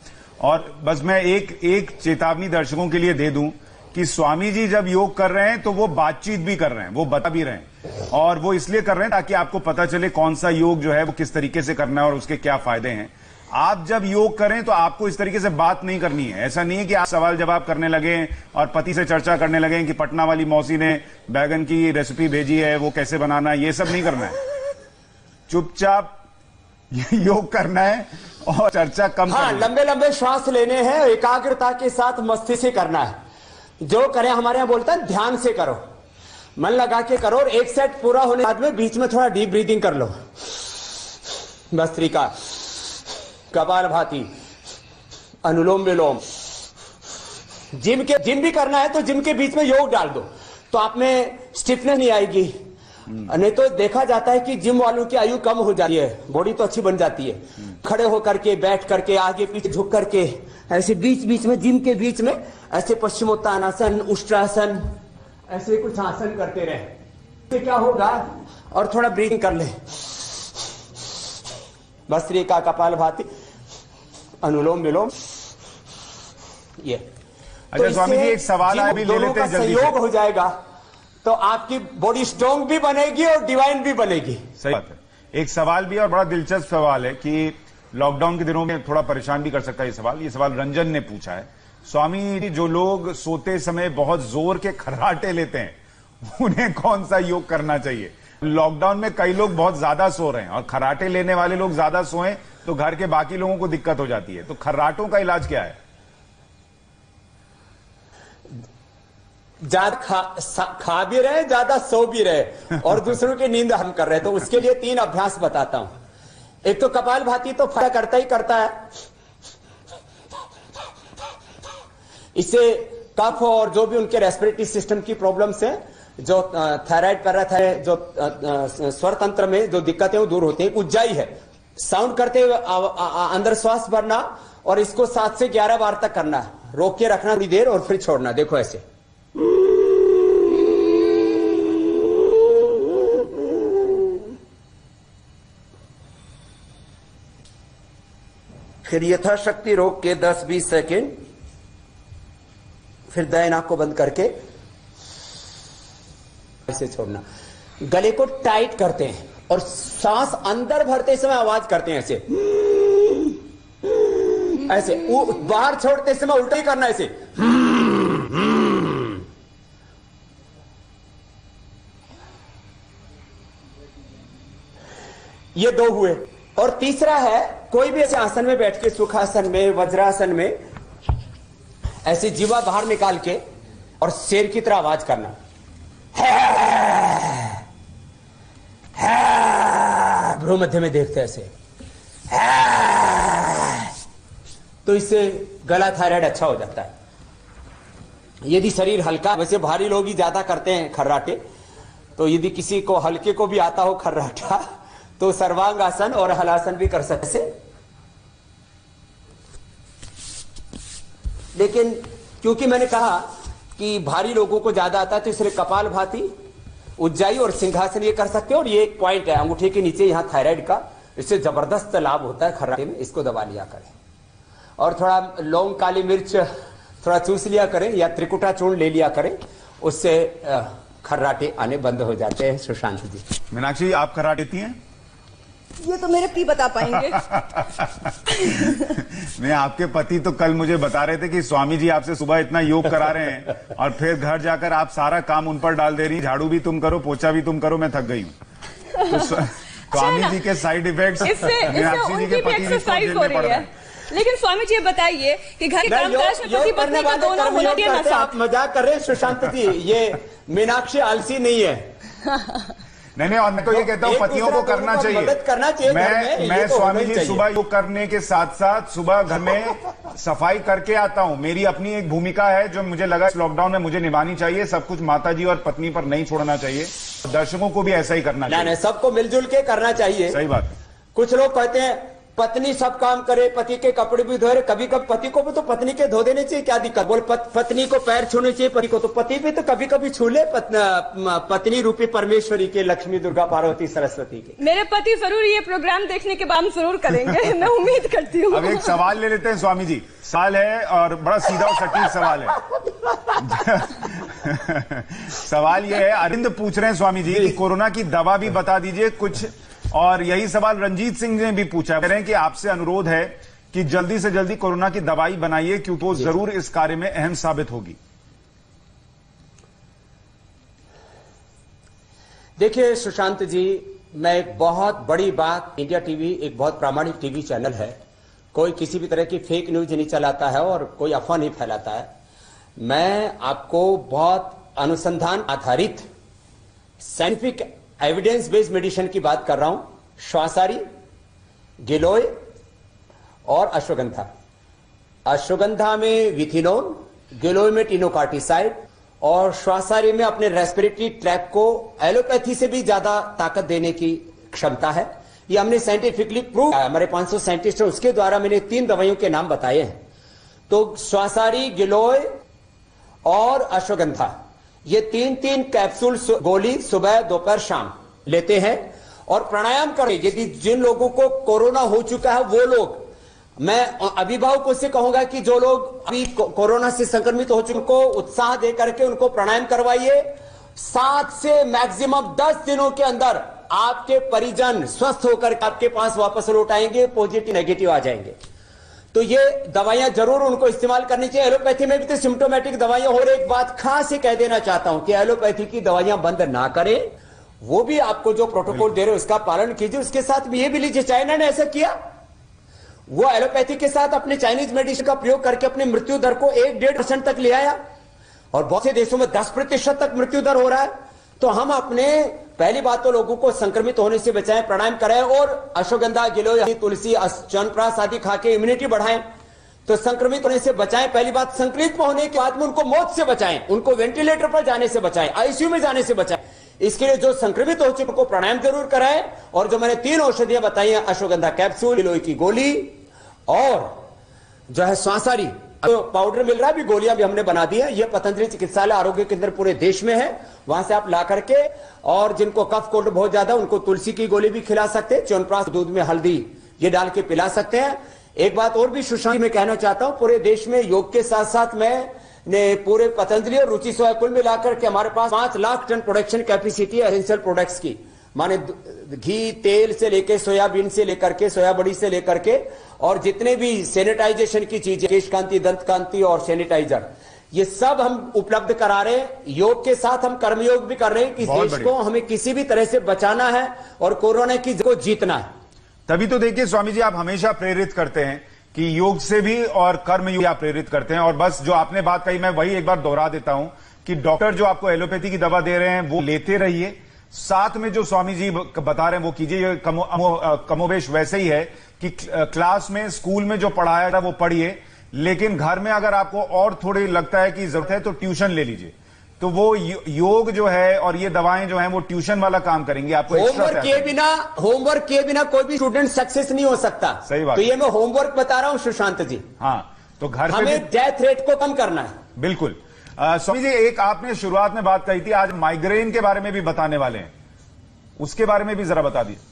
और बस मैं एक चेतावनी दर्शकों के लिए दे दूं कि स्वामी जी जब योग कर रहे हैं तो वो बातचीत भी कर रहे हैं, वो बता भी रहे हैं, और वो इसलिए कर रहे हैं ताकि आपको पता चले कौन सा योग जो है वो किस तरीके से करना है और उसके क्या फायदे हैं। आप जब योग करें तो आपको इस तरीके से बात नहीं करनी है। ऐसा नहीं है कि आप सवाल जवाब करने लगे और पति से चर्चा करने लगे कि पटना वाली मौसी ने बैगन की रेसिपी भेजी है, वो कैसे बनाना है, ये सब नहीं करना है। चुपचाप योग करना है और चर्चा कम हाँ, करनी है। लंबे लंबे श्वास लेने हैं, एकाग्रता के साथ मस्ती से करना है। जो करें, हमारे यहाँ बोलता है ध्यान से करो, मन लगा के करो, और एक सेट पूरा होने के बाद में बीच में थोड़ा डीप ब्रीदिंग कर लो। भस्त्रिका, कपालभाति, अनुलोम विलोम। जिम भी करना है तो जिम के बीच में योग डाल दो, तो आप में स्टिफनेस नहीं आएगी। नहीं तो देखा जाता है कि जिम वालों की आयु कम हो जाती है, बॉडी तो अच्छी बन जाती है। खड़े होकर के, बैठ करके, आगे पीछे झुक करके, ऐसे बीच बीच में, जिम के बीच में ऐसे पश्चिमोत्तानासन, उष्ट्रासन, ऐसे कुछ आसन करते रहे। तो क्या होगा, और थोड़ा ब्रीदिंग कर ले। भस्त्रिका, कपालभाति, अनुलोम विलोम, ये। अच्छा स्वामी जी, एक सवाल जिम अभी ले दोनों लेते का हैं जल्दी सहयोग से। हो जाएगा तो आपकी बॉडी स्ट्रॉन्ग भी बनेगी और डिवाइन भी बनेगी। सही बात है। एक सवाल भी और बड़ा दिलचस्प सवाल है कि लॉकडाउन के दिनों में थोड़ा परेशान भी कर सकता है ये सवाल। ये सवाल रंजन ने पूछा है, स्वामी जी जो लोग सोते समय बहुत जोर के खर्राटे लेते हैं उन्हें कौन सा योग करना चाहिए? लॉकडाउन में कई लोग बहुत ज्यादा सो रहे हैं और खर्राटे लेने वाले लोग ज्यादा सोएं तो घर के बाकी लोगों को दिक्कत हो जाती है, तो खर्राटों का इलाज क्या है? ज्यादा खा भी रहे, ज्यादा सो भी रहे और दूसरों की नींद हम कर रहे हैं, तो उसके लिए 3 अभ्यास बताता हूं। एक तो कपालभाति तो फायदा करता ही करता है। इससे कफ और जो भी उनके रेस्पिरेटरी सिस्टम की प्रॉब्लम्स है, जो थायराइड पैराथायराइड, जो स्वर तंत्र में जो दिक्कतें वो दूर होती है। उज्जाई है, साउंड करते हुए अंदर श्वास भरना और इसको 7 से 11 बार तक करना है। रोक के रखना थोड़ी देर और फिर छोड़ना। देखो ऐसे, फिर यथाशक्ति रोक के 10-20 सेकेंड, फिर दाएं आंख को बंद करके ऐसे छोड़ना। गले को टाइट करते हैं और सांस अंदर भरते समय आवाज करते हैं ऐसे ऐसे। बाहर छोड़ते समय उल्टा ही करना ऐसे। ये 2 हुए। और तीसरा है, कोई भी ऐसे आसन में बैठ के, सुखासन में, वज्रासन में, ऐसे जीवा बाहर निकाल के और शेर की तरह आवाज करना। भ्रू मध्य में देखते ऐसे। तो इससे गला, थायराइड अच्छा हो जाता है। यदि शरीर हल्का, वैसे भारी लोग ही ज्यादा करते हैं खर्राटे, तो यदि किसी को हल्के को भी आता हो खर्राटा तो सर्वांग आसन और हलासन भी कर सकते। लेकिन क्योंकि मैंने कहा कि भारी लोगों को ज्यादा आता है, तो इसलिए कपालभाति, उज्जाई और सिंहासन ये कर सकते हो। और ये एक पॉइंट है अंगूठे के नीचे, यहां थायराइड का, इससे जबरदस्त लाभ होता है खर्राटे में। इसको दबा लिया करें। और थोड़ा लौंग काली मिर्च थोड़ा चूस लिया करें या त्रिकुटा चूर्ण ले लिया करें, उससे खर्राटे आने बंद हो जाते हैं। सुशांत जी, मीनाक्षी जी, आप खर्राटे लेती हैं? ये तो मेरे पति बता पाएंगे। नहीं, आपके पति तो कल मुझे बता रहे थे कि स्वामी जी आपसे सुबह इतना योग करा रहे हैं और फिर घर जाकर आप सारा काम उन पर डाल दे रही, झाड़ू भी तुम करो, पोछा भी तुम करो, मैं थक गई हूँ। तो स्वामी जी के साइड इफेक्ट्स मीनाक्षी जी के पति भी एक्सरसाइज हो रही है। लेकिन स्वामी जी, ये बताइए कि घर के कामकाज में पति पत्नी का दोनों होना चाहिए ना साथ? आप मजाक कर रहे हैं सुशांत जी, ये मीनाक्षी आलसी नहीं है। नहीं, और मैं तो ये कहता हूँ पतियों को करना चाहिए, मदद करना चाहिए। मैं स्वामी जी सुबह योग करने के साथ साथ सुबह घर में सफाई करके आता हूँ। मेरी अपनी एक भूमिका है जो मुझे लगा इस लॉकडाउन में मुझे निभानी चाहिए। सब कुछ माता जी और पत्नी पर नहीं छोड़ना चाहिए, दर्शकों को भी ऐसा ही करना चाहिए। नहीं, सबको मिलजुल के करना चाहिए। सही बात है। कुछ लोग कहते हैं पत्नी सब काम करे, पति के कपड़े भी धोए। कभी कभी पति को भी तो पत्नी के धो देने चाहिए, क्या दिक्कत? बोल पत्नी को पैर छूने चाहिए पति को, तो पति भी तो कभी कभी छू ले पत्नी रूपी परमेश्वरी के, लक्ष्मी दुर्गा पार्वती सरस्वती के। मेरे पति जरूर ये प्रोग्राम देखने के बाद जरूर करेंगे। मैं उम्मीद करती हूँ। अब एक सवाल ले लेते हैं स्वामी जी। सवाल है और बड़ा सीधा और सटीक सवाल है। सवाल ये है, अरिंद पूछ रहे हैं स्वामी जी कि कोरोना की दवा भी बता दीजिए कुछ। और यही सवाल रंजीत सिंह ने भी पूछा। कह रहे हैं कि आपसे अनुरोध है कि जल्दी से जल्दी कोरोना की दवाई बनाइए क्योंकि वो जरूर इस कार्य में अहम साबित होगी। देखिए सुशांत जी, मैं एक बहुत बड़ी बात, इंडिया टीवी एक बहुत प्रामाणिक टीवी चैनल है, कोई किसी भी तरह की फेक न्यूज नहीं चलाता है और कोई अफवाह नहीं फैलाता है। मैं आपको बहुत अनुसंधान आधारित साइंटिफिक एविडेंस बेस्ड मेडिसिन की बात कर रहा हूं। श्वासारी, गिलोय और अश्वगंधा। अश्वगंधा में विथिनोल, गिलोय में टिनोकार्टिसाइड और श्वासारी में अपने रेस्पिरेटरी ट्रैक को एलोपैथी से भी ज्यादा ताकत देने की क्षमता है। ये हमने साइंटिफिकली प्रूव, हमारे 500 साइंटिस्ट है, उसके द्वारा मैंने 3 दवाइयों के नाम बताए हैं। तो श्वासारी, गिलोय और अश्वगंधा, ये 3-3 कैप्सूल गोली सुबह दोपहर शाम लेते हैं और प्राणायाम करें। यदि जिन लोगों को कोरोना हो चुका है वो लोग, मैं अभिभावकों से कहूंगा कि जो लोग अभी कोरोना से संक्रमित हो चुके उनको उत्साह दे करके उनको प्राणायाम करवाइए। 7 से मैक्सिमम 10 दिनों के अंदर आपके परिजन स्वस्थ होकर आपके पास वापस लौट आएंगे, पॉजिटिव नेगेटिव आ जाएंगे। तो ये दवाइयां जरूर उनको इस्तेमाल करनी चाहिए। एलोपैथी में भी तो सिम्टोमेटिक दवाइयां, और एक बात खास ही कह देना चाहता हूं कि एलोपैथी की दवाइयां बंद ना करें, वो भी आपको जो प्रोटोकॉल दे रहे हो उसका पालन कीजिए। उसके साथ भी ये भी लीजिए, चाइना ने ऐसा किया, वो एलोपैथी के साथ अपने चाइनीज मेडिसिन का प्रयोग करके अपनी मृत्यु दर को 1-1.5% तक ले आया और बहुत से देशों में 10% तक मृत्यु दर हो रहा है। तो हम अपने, पहली बात तो लोगों को संक्रमित होने से बचाएं, प्राणायाम करें और अश्वगंधा, गिलोय, तुलसी, च्यवनप्राश आदि खा के इम्यूनिटी बढ़ाएं, तो संक्रमित होने से बचाएं। पहली बात, संक्रमित होने के बाद में उनको मौत से बचाएं, उनको वेंटिलेटर पर जाने से बचाएं, आईसीयू में जाने से बचाएं। इसके लिए जो संक्रमित हो चुके उनको प्राणायाम जरूर कराएं। और जो मैंने 3 औषधियां बताई हैं, अश्वगंधा कैप्सूल, गिलोय की गोली और जो है श्वासारी, तो पाउडर मिल रहा है, भी गोलियां भी हमने बना दी है। ये पतंजलि चिकित्सालय आरोग्य केंद्र पूरे देश में है, वहां से आप ला करके, और जिनको कफ कोल्ड बहुत ज्यादा उनको तुलसी की गोली भी खिला सकते हैं, च्यवनप्राश, दूध में हल्दी ये डाल के पिला सकते हैं। एक बात और भी सुशांत में कहना चाहता हूं, पूरे देश में योग के साथ साथ मैं पूरे पतंजलि और रुचि सोया कुल मिलाकर के हमारे पास 5 लाख टन प्रोडक्शन कैपेसिटी है एसेंशियल प्रोडक्ट्स की, माने घी, तेल से लेकर, सोयाबीन से लेकर के, सोया बड़ी से लेकर के, और जितने भी सैनिटाइजेशन की चीजें, केश कांति, दंत कांति और सैनिटाइजर, ये सब हम उपलब्ध करा रहे हैं। योग के साथ हम कर्मयोग भी कर रहे हैं कि देश को हमें किसी भी तरह से बचाना है और कोरोना की को जीतना है। तभी तो देखिए स्वामी जी, आप हमेशा प्रेरित करते हैं कि योग से भी और कर्म योग आप प्रेरित करते हैं। और बस जो आपने बात कही मैं वही एक बार दोहरा देता हूं कि डॉक्टर जो आपको एलोपैथी की दवा दे रहे हैं वो लेते रहिए, साथ में जो स्वामी जी बता रहे हैं वो कीजिए। ये कमोवेश वैसे ही है कि क्लास में, स्कूल में जो पढ़ाया था वो पढ़िए, लेकिन घर में अगर आपको और थोड़ी लगता है कि जरूरत है तो ट्यूशन ले लीजिए। तो वो योग जो है और ये दवाएं जो हैं वो ट्यूशन वाला काम करेंगे। आपको होमवर्क किए बिना कोई भी स्टूडेंट सक्सेस नहीं हो सकता। सही बात। तो ये मैं होमवर्क बता रहा हूं सुशांत जी। हाँ, तो घर पे हमें डेथ रेट को कम करना है। बिल्कुल। स्वामी जी, एक आपने शुरुआत में बात कही थी, आज माइग्रेन के बारे में भी बताने वाले हैं, उसके बारे में भी जरा बता दीजिए।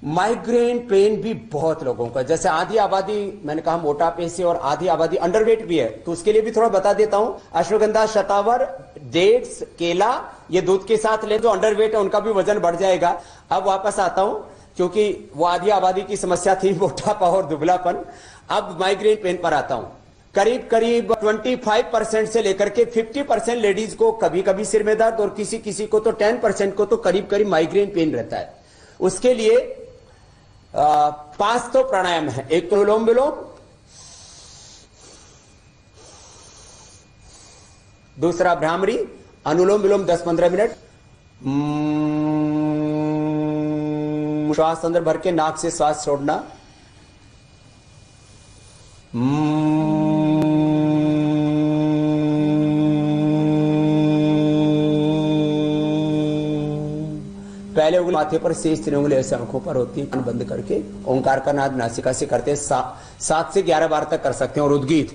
माइग्रेन पेन भी बहुत लोगों का, जैसे आधी आबादी मैंने कहा मोटापे से और आधी आबादी अंडरवेट भी है, तो उसके लिए भी थोड़ा बता देता हूं। अश्वगंधा, शतावर, डेट्स, केला, ये दूध के साथ ले, जो अंडरवेट है उनका भी वजन बढ़ जाएगा। अब वापस आता हूं, क्योंकि वो आधी आबादी की समस्या थी, मोटापा और दुबलापन। अब माइग्रेन पेन पर आता हूं। करीब करीब 25% से लेकर के 50% लेडीज को कभी कभी सिर में दर्द, और किसी किसी को तो 10% को तो करीब करीब माइग्रेन पेन रहता है। उसके लिए 5 तो प्राणायाम है। एक तो अनुलोम विलोम, दूसरा भ्रामरी, अनुलोम विलोम 10-15 मिनट, श्वास अंदर भर के नाक से श्वास छोड़ना, पहले उंगली माथे पर, शेष 3 उंगली ऐसे आंखों पर होती है, कान बंद करके ओंकार का नाद नासिका से करते हैं। 7 से 11 बार तक कर सकते हैं। और उद्गीत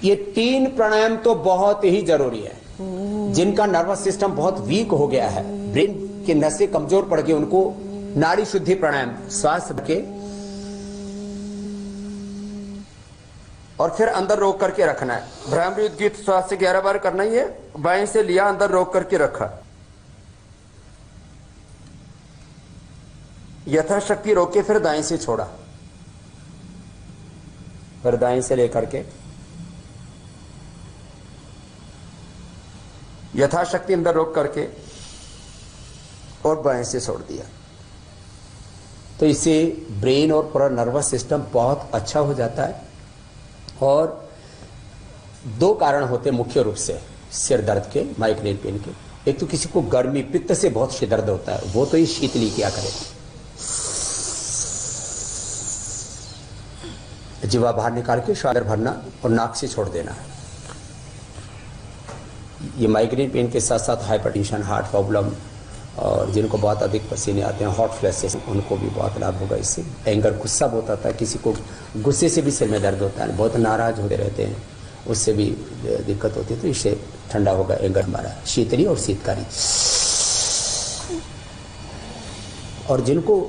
ये 3 प्राणायाम तो बहुत ही जरूरी है। जिनका नर्वस सिस्टम बहुत वीक हो गया है, ब्रेन के नसें कमजोर पड़ गए, उनको नाड़ी शुद्धि प्राणायाम, श्वास के और फिर अंदर रोक करके रखना है। भ्रामरी उद्गीत श्वास से 11 बार करना ही है। बाएं से लिया, अंदर रोक करके रखा, यथाशक्ति रोके, फिर दाएं से छोड़ा, फिर दाएं से लेकर के यथाशक्ति अंदर रोक करके और बाएं से छोड़ दिया। तो इससे ब्रेन और पूरा नर्वस सिस्टम बहुत अच्छा हो जाता है। और 2 कारण होते हैं मुख्य रूप से सिर दर्द के, माइग्रेन पेन के। एक तो किसी को गर्मी, पित्त से बहुत सिर दर्द होता है, वो तो ये शीतली क्या करे, जीवा बाहर निकाल के श्वास भरना और नाक से छोड़ देना है। ये माइग्रेन पेन के साथ साथ हाइपरटेंशन, हार्ट प्रॉब्लम, और जिनको बहुत अधिक पसीने आते हैं, हॉट फ्लैशेस, उनको भी बहुत लाभ होगा इससे। एंगर, गुस्सा बहुत आता है, किसी को गुस्से से भी सिर में दर्द होता है, बहुत नाराज होते रहते हैं, उससे भी दिक्कत होती है। तो इससे ठंडा होगा एंगर हमारा, शीतली और शीतकारी। और जिनको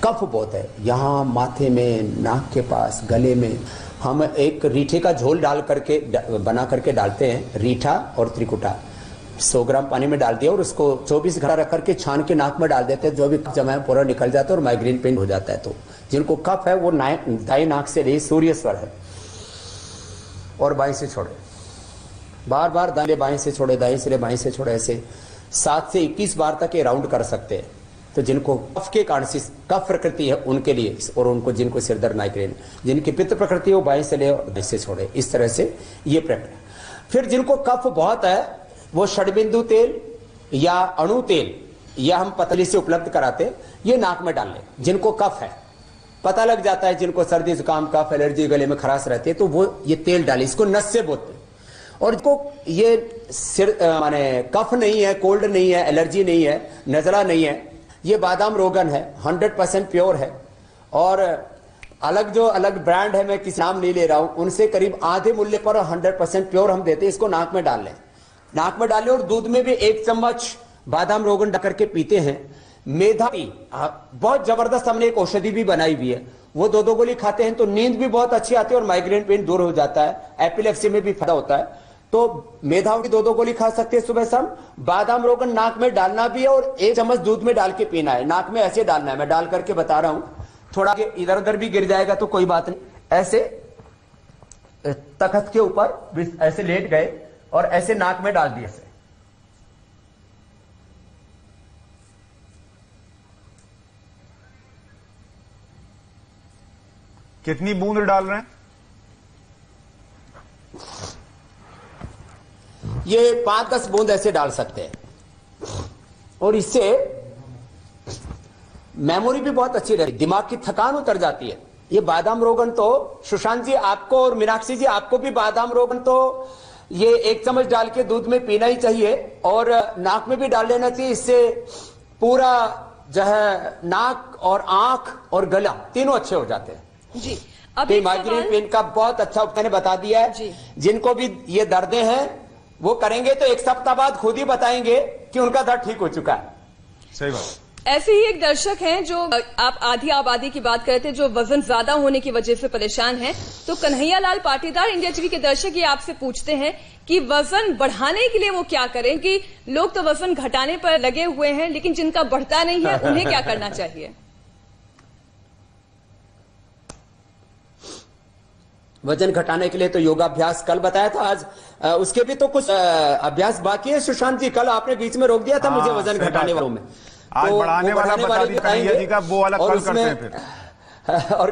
कफ बहुत है, यहाँ माथे में, नाक के पास, गले में, हम एक रीठे का झोल डाल करके बना करके डालते हैं, रीठा और त्रिकुटा 100 ग्राम पानी में डाल दिया और उसको 24 घंटा रख करके छान के नाक में डाल देते हैं। जो भी कफ जमा है पूरा निकल जाता है और माइग्रेन पेन हो जाता है। तो जिनको कफ है वो दाएं नाक से रही, सूर्य स्वर है, और बाएं से छोड़े, बार बार दाएं बाएं से छोड़े, दाएं से बाएं से छोड़े, ऐसे 7 से 21 बार तक ये राउंड कर सकते हैं। तो जिनको कफ के कारण से कफ प्रकृति है उनके लिए, और उनको जिनको सिर दर्द, माइग्रेन, जिनकी पित्त प्रकृति है वो बाएं से ले और दाएं से छोड़े, इस तरह से ये प्रक्रिया। फिर जिनको कफ बहुत है वो षडबिंदु तेल या अणु तेल, या हम पतली से उपलब्ध कराते, ये नाक में डाल लें। जिनको कफ है, पता लग जाता है, जिनको सर्दी जुकाम, कफ, एलर्जी, गले में खराश रहती है, तो वो ये तेल डाले, इसको नस से बोलते हैं। और जिनको ये सिर माने कफ नहीं है, कोल्ड नहीं है, एलर्जी नहीं है, नजला नहीं है, ये बादाम रोगन है, 100% प्योर है। और अलग जो अलग ब्रांड है, मैं किसी नाम नहीं ले रहा हूं, उनसे करीब आधे मूल्य पर 100% प्योर हम देते हैं। इसको नाक में डाल लें, नाक में डालें, और दूध में भी 1 चम्मच बादाम रोगन डाल करके पीते हैं। मेधावी बहुत जबरदस्त हमने एक औषधि भी बनाई हुई है, वो 2-2 गोली खाते हैं तो नींद भी बहुत अच्छी आती है और माइग्रेन पेन दूर हो जाता है, एपिलेप्सी में भी फायदा होता है। तो मेधावी की 2-2 गोली खा सकते हैं सुबह शाम। बादाम रोगन नाक में डालना भी है और 1 चम्मच दूध में डाल के पीना है। नाक में ऐसे डालना है, मैं डाल करके बता रहा हूं, थोड़ा इधर उधर भी गिर जाएगा तो कोई बात नहीं। ऐसे तख्त के ऊपर ऐसे लेट गए और ऐसे नाक में डाल दिए से। कितनी बूंद डाल रहे हैं? ये 5-10 बूंद ऐसे डाल सकते हैं। और इससे मेमोरी भी बहुत अच्छी रहती है, दिमाग की थकान उतर जाती है। ये बादाम रोगन तो सुशांत जी आपको और मीनाक्षी जी आपको भी बादाम रोगन तो ये 1 चम्मच डाल के दूध में पीना ही चाहिए और नाक में भी डाल लेना चाहिए। इससे पूरा जो है नाक और आंख और गला तीनों अच्छे हो जाते हैं जी। अब तो एक माइग्रेन सवाल- पेन का बहुत अच्छा उपचार मैंने बता दिया जी। है। जिनको भी ये दर्दें हैं वो करेंगे तो एक सप्ताह बाद खुद ही बताएंगे कि उनका दर्द ठीक हो चुका है। सही बात। ऐसे ही एक दर्शक हैं जो आप आधी आबादी की बात करते थे, जो वजन ज्यादा होने की वजह से परेशान हैं। तो कन्हैया लाल पाटीदार इंडिया टीवी के दर्शक ये आपसे पूछते हैं कि वजन बढ़ाने के लिए वो क्या करें, कि लोग तो वजन घटाने पर लगे हुए हैं लेकिन जिनका बढ़ता नहीं है उन्हें क्या करना चाहिए? वजन घटाने के लिए तो योगाभ्यास कल बताया था, आज उसके भी तो कुछ अभ्यास बाकी है। सुशांत जी, कल आपने बीच में रोक दिया था मुझे वजन सही घटाने बात। वालों में। आज तो बढ़ाने वो वाला बढ़ाने बता वाले दी भी कन्हैया जी का, वो अलग और कल करते हैं उसमें- फिर। और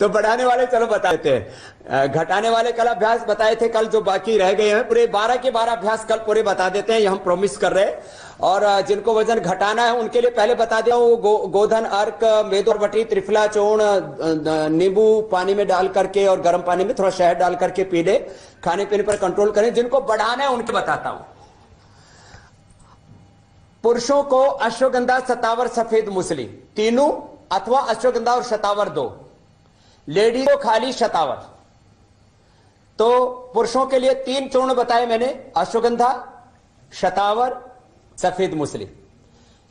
तो बढ़ाने वाले चलो बता देते हैं, घटाने वाले कल अभ्यास बताए थे, कल जो बाकी रह गए हैं पूरे 12 के 12 अभ्यास कल पूरे बता देते हैं, ये हम प्रॉमिस कर रहे हैं। और जिनको वजन घटाना है उनके लिए पहले बता दिया वो गोधन, अर्क, मेदोरवटी, त्रिफला चूर्ण नींबू पानी में डाल करके और गर्म पानी में थोड़ा शहद डाल करके पी ले, खाने पीने पर कंट्रोल करें। जिनको बढ़ाना है उनके बताता हूं। पुरुषों को अश्वगंधा, शतावर, सफेद मूसली तीनों, अथवा अश्वगंधा और शतावर 2। लेडीज को खाली शतावर। तो पुरुषों के लिए 3 चूर्ण बताए मैंने, अश्वगंधा, शतावर, सफेद मूसली।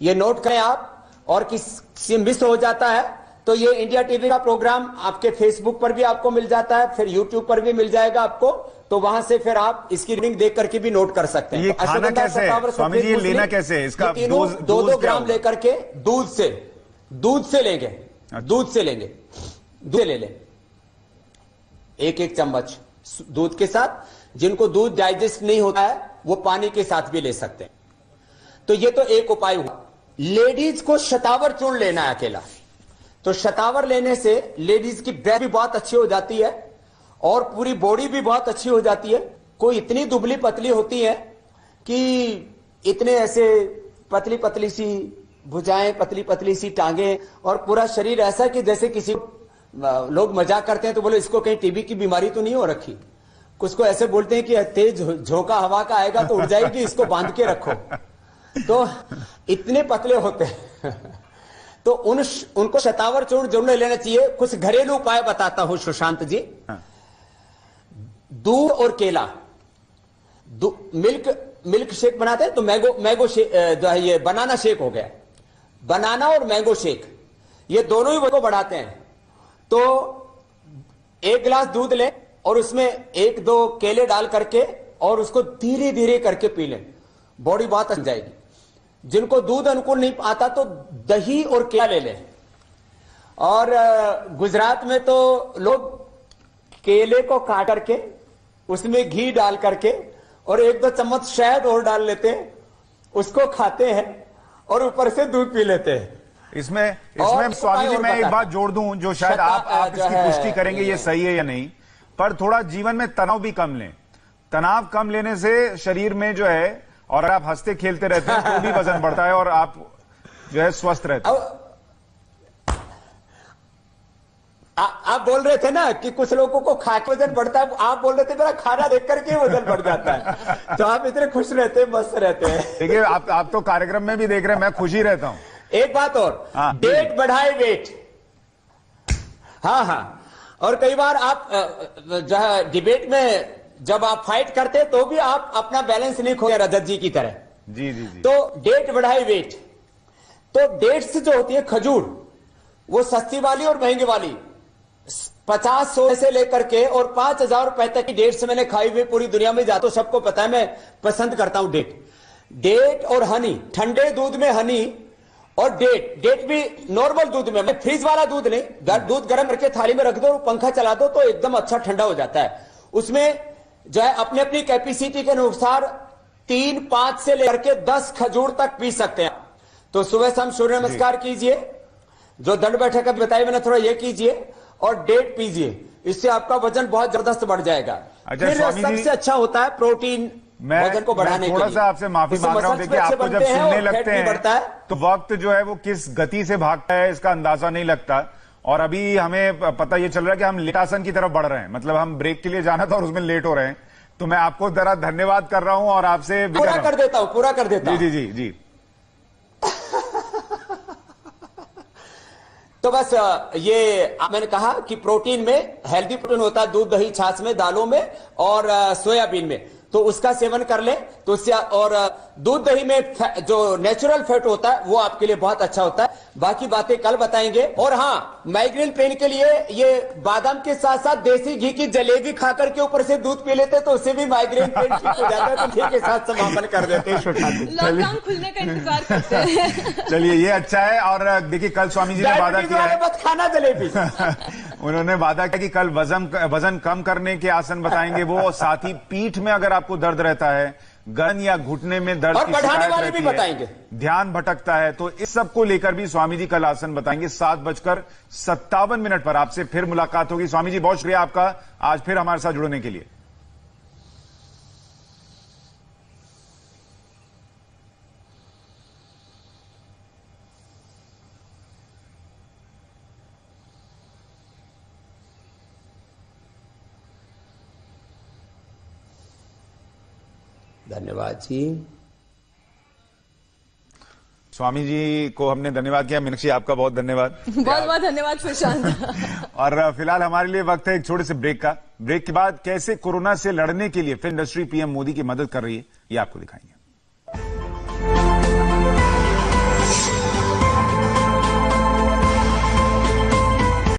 ये नोट करें आप, और किसी मिस हो जाता है तो ये इंडिया टीवी का प्रोग्राम आपके फेसबुक पर भी आपको मिल जाता है, फिर यूट्यूब पर भी मिल जाएगा आपको, तो वहां से फिर आप इसकी लिंक देख करके भी नोट कर सकते हैं। ये तो खाना अश्वगंधा, कैसे है? शतावर, स्वामी सफेद जी, ये मूसली, लेना कैसे है? इसका ये तीनों डोज 2-2 क्या ग्राम होगा? लेकर के दूध से लेंगे, दूध से लेंगे, दूध ले लें 1-1 चम्मच दूध के साथ। जिनको दूध डाइजेस्ट नहीं होता है वो पानी के साथ भी ले सकते हैं। तो ये तो एक उपाय हुआ। लेडीज को शतावर चूर्ण लेना है अकेला। तो शतावर लेने से लेडीज की ब्रेथ भी बहुत अच्छी हो जाती है और पूरी बॉडी भी बहुत अच्छी हो जाती है। कोई इतनी दुबली पतली होती है कि इतने ऐसे पतली पतली सी भुजाएं, पतली पतली सी टांगे और पूरा शरीर ऐसा कि जैसे किसी लोग मजाक करते हैं तो बोले इसको कहीं टीबी की बीमारी तो नहीं हो रखी। कुछ को ऐसे बोलते हैं कि तेज झोंका हवा का आएगा तो उड़ जाएगी, इसको बांध के रखो। तो इतने पतले होते हैं तो उनको शतावर चूर्ण जरूर लेना चाहिए। कुछ घरेलू उपाय बताता हूं सुशांत जी। दूध और केला, मिल्क शेक बनाते हैं तो मैंगो शेक जो है, ये बनाना शेक हो गया। बनाना और मैंगो शेक ये दोनों ही को बढ़ाते हैं। तो 1 गिलास दूध लें और उसमें 1-2 केले डाल करके और उसको धीरे धीरे करके पी लें, बॉडी बहुत अच्छी जाएगी। जिनको दूध अनुकूल नहीं आता तो दही और केला ले लें। और गुजरात में तो लोग केले को काट करके उसमें घी डाल करके और 1-2 चम्मच शहद और डाल लेते हैं, उसको खाते हैं और ऊपर से दूध पी लेते हैं। इसमें स्वामी जी मैं एक बात जोड़ दूं जो शायद आप इसकी पुष्टि करेंगे ये सही है या नहीं, पर थोड़ा जीवन में तनाव भी कम लें। तनाव कम लेने से शरीर में जो है, और आप हंसते खेलते रहते हैं तो भी वजन बढ़ता है और आप जो है स्वस्थ रहते हैं। आप बोल रहे थे ना कि कुछ लोगों को खा के वजन बढ़ता है, आप बोल रहे थे मेरा खाना देख करके वजन बढ़ जाता है। तो आप इतने खुश रहते हैं, मस्त रहते हैं। देखिए आप तो कार्यक्रम में भी देख रहे हैं, मैं खुश ही रहता हूं। एक बात और, डेट बढ़ाए वेट। हाँ, और कई बार आप जो है डिबेट में जब आप फाइट करते तो भी आप अपना बैलेंस नहीं खोए रजत जी की तरह। जी। तो डेट बढ़ाए वेट। तो डेट्स जो होती है खजूर, वो सस्ती वाली और महंगी वाली 50-100 से लेकर के और 5,000 रुपए तक की डेट्स मैंने खाई हुई पूरी दुनिया में जाता, तो सबको पता है मैं पसंद करता हूं डेट और हनी। ठंडे दूध में हनी और डेट भी नॉर्मल दूध में, मैं फ्रिज वाला दूध नहीं, दूध गर्म करके थाली में रख दो और पंखा चला दो तो एकदम अच्छा ठंडा हो जाता है। उसमें जो है अपनी अपनी कैपेसिटी के अनुसार 3-5 से लेकर के 10 खजूर तक पी सकते हैं। तो सुबह शाम सूर्य नमस्कार कीजिए, जो दंड बैठक बताई मैंने थोड़ा ये कीजिए और डेट पीजिए, इससे आपका वजन बहुत जबरदस्त बढ़ जाएगा। अच्छा, फिर स्वामी जी, सबसे अच्छा होता है प्रोटीन वजन को बढ़ाने के लिए। थोड़ा सा आपसे माफी मांग रहा हूं, देखिए आपको जब सुनने लगते हैं तो वक्त जो है वो किस गति से भागता है इसका अंदाजा नहीं लगता। और अभी हमें पता ये चल रहा है कि हम लेटासन की तरफ बढ़ रहे हैं, मतलब हम ब्रेक के लिए जाना था और उसमें लेट हो रहे हैं। तो मैं आपको जरा धन्यवाद कर रहा हूं और आपसे पूरा कर देता हूं जी जी जी जी। तो बस ये मैंने कहा कि प्रोटीन में हेल्दी प्रोटीन होता है दूध दही छाछ में, दालों में और सोयाबीन में, तो उसका सेवन कर ले तो उससे, और दूध दही में जो नेचुरल फैट होता है वो आपके लिए बहुत अच्छा होता है। बाकी बातें कल बताएंगे। और हाँ, माइग्रेन पेन के लिए ये बादाम के साथ साथ देसी घी की जलेबी खाकर के ऊपर से दूध पी लेते तो उससे भी माइग्रेन पेन ठीक हो जाता है, तो घी के साथ समापन कर देते हैं। लॉकडाउन खुलने का इंतजार करते हैं। चलिए ये अच्छा है। और देखिए कल स्वामी जी ने वादा किया है, मत खाना जलेबी। उन्होंने वादा किया कि कल वजन कम करने के आसन बताएंगे वो, साथ ही पीठ में अगर आपको दर्द रहता है, गर्दन या घुटने में दर्द और की बढ़ाने शिकायत वाले रहती भी है, बताएंगे, ध्यान भटकता है, तो इस सब को लेकर भी स्वामी जी कल आसन बताएंगे। 7:57 पर आपसे फिर मुलाकात होगी। स्वामी जी बहुत शुक्रिया आपका आज फिर हमारे साथ जुड़ने के लिए। धन्यवाद जी। स्वामी जी को हमने धन्यवाद किया। मीनाक्षी आपका बहुत धन्यवाद। बहुत बहुत धन्यवाद सुशांत। और फिलहाल हमारे लिए वक्त है एक छोटे से ब्रेक का। ब्रेक के बाद कैसे कोरोना से लड़ने के लिए फिल्म इंडस्ट्री पीएम मोदी की मदद कर रही है, ये आपको दिखाएंगे।